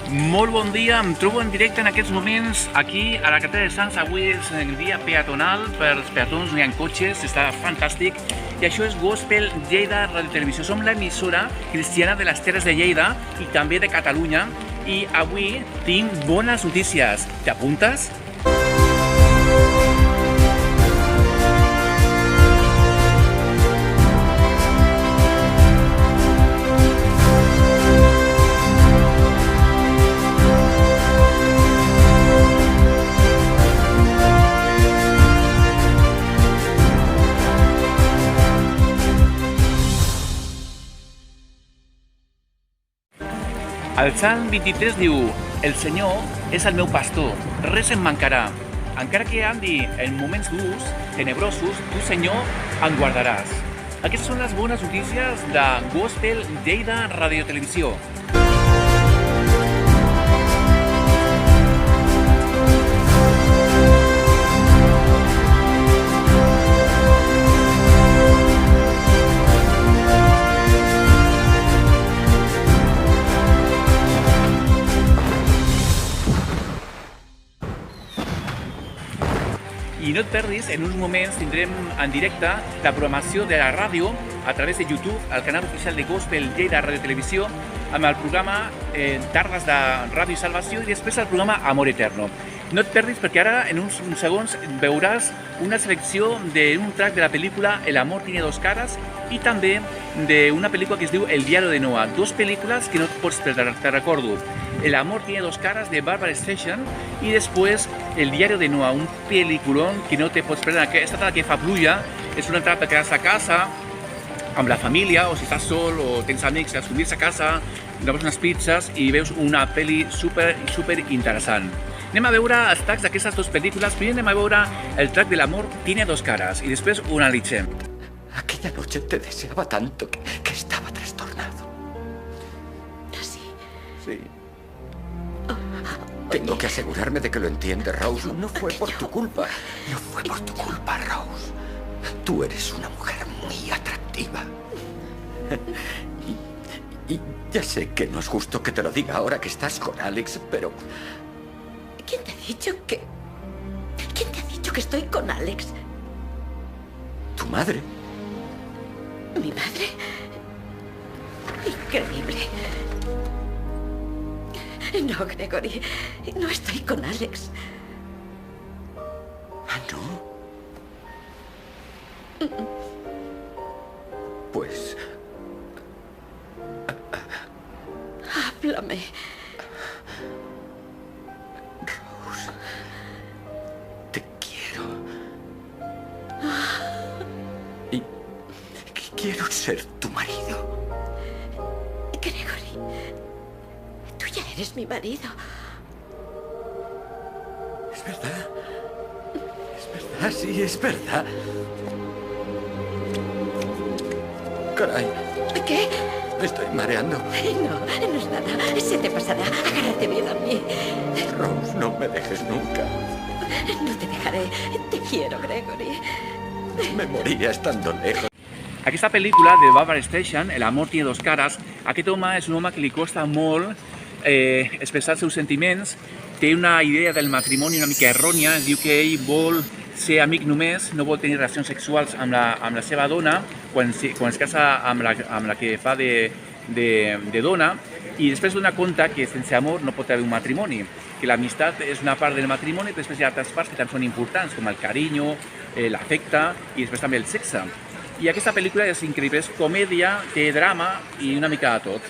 Molt bon dia, em trobo en directe en aquests moments aquí a la carretera de Sants. Avui és el dia peatonal, per als peatons no hi ha cotxes, està fantàstic. I això és Gospel Lleida Radio Televisió. Som l'emissora cristiana de les Terres de Lleida i també de Catalunya. I avui tinc bones notícies. T'apuntes? El Salm 23 diu: el Senyor és el meu pastor, res em mancarà. Encara que andi en moments durs, tenebrosos, tu, Senyor, em guardaràs. Aquestes són les bones notícies de Gospel Lleida Radio Televisió. I no et perdis, en uns moments tindrem en directe la programació de la ràdio a través de YouTube, al canal oficial de Gospel Lleida Radio Televisió, amb el programa Tardes de Ràdio i Salvació i després el programa Amor Eterno. No et perdis perquè ara, en uns segons, veuràs una selecció d'un track de la pel·lícula El amor tiene dos caras i també d'una pel·lícula que es diu El diario de Noah. Dos pel·lícules que no et pots perdre, te recordo. El amor tiene dos caras de Barbara Streisand i després El diario de Noah, un pel·lículon que no te pots perdre. Aquesta tarda que fa pluja és una entrada per quedar-se a casa amb la família, o si estàs sol o tens amics, a subir-se a casa, agafes unes pizzas i veus una pel·li super interessant. Anem a veure els tracks d'aquestes dues pel·lícules. Primer anem a veure el track de l'amor tiene dos caras y després ho analitzem. Aquella noche te deseaba tanto que estaba trastornado. ¿Así? Sí. Tengo que asegurarme de que lo entiendes, Rose. No fue por tu culpa. No fue por tu culpa, Rose. Tú eres una mujer muy atractiva. Y ya sé que no es justo que te lo diga ahora que estás con Alex, pero... ¿Quién te ha dicho que... ¿Quién te ha dicho que estoy con Alex? ¿Tu madre? ¿Mi madre? Increíble. No, Gregory, no estoy con Alex. ¿Ah, no? Pues... Háblame. Rose, te quiero. Y quiero ser tu marido. Gregory, tú ya eres mi marido. Es verdad. Es verdad, sí, es verdad. Caray. ¿Qué? Me estoy mareando. No, no es nada. Se te pasará. Agárrate bien a mí. Rose, no me dejes nunca. No te dejaré. Te quiero, Gregory. Me moría estando lejos. Aquesta pel·lícula de Barbara Streisand, El amor tiene dos caras, aquest home és un home que li costa molt expressar els seus sentiments, té una idea del matrimoni una mica errònia, diu que ell vol ser amic només, no vol tenir relacions sexuals amb la seva dona quan es casa amb la que fa de dona, i després dona compte que sense amor no pot haver un matrimoni, que l'amistat és una part del matrimoni, però després hi ha altres parts que també són importants, com el carinyo, l'afecte i després també el sexe. I aquesta pel·lícula és increïble, és comèdia, té drama i una mica de tot.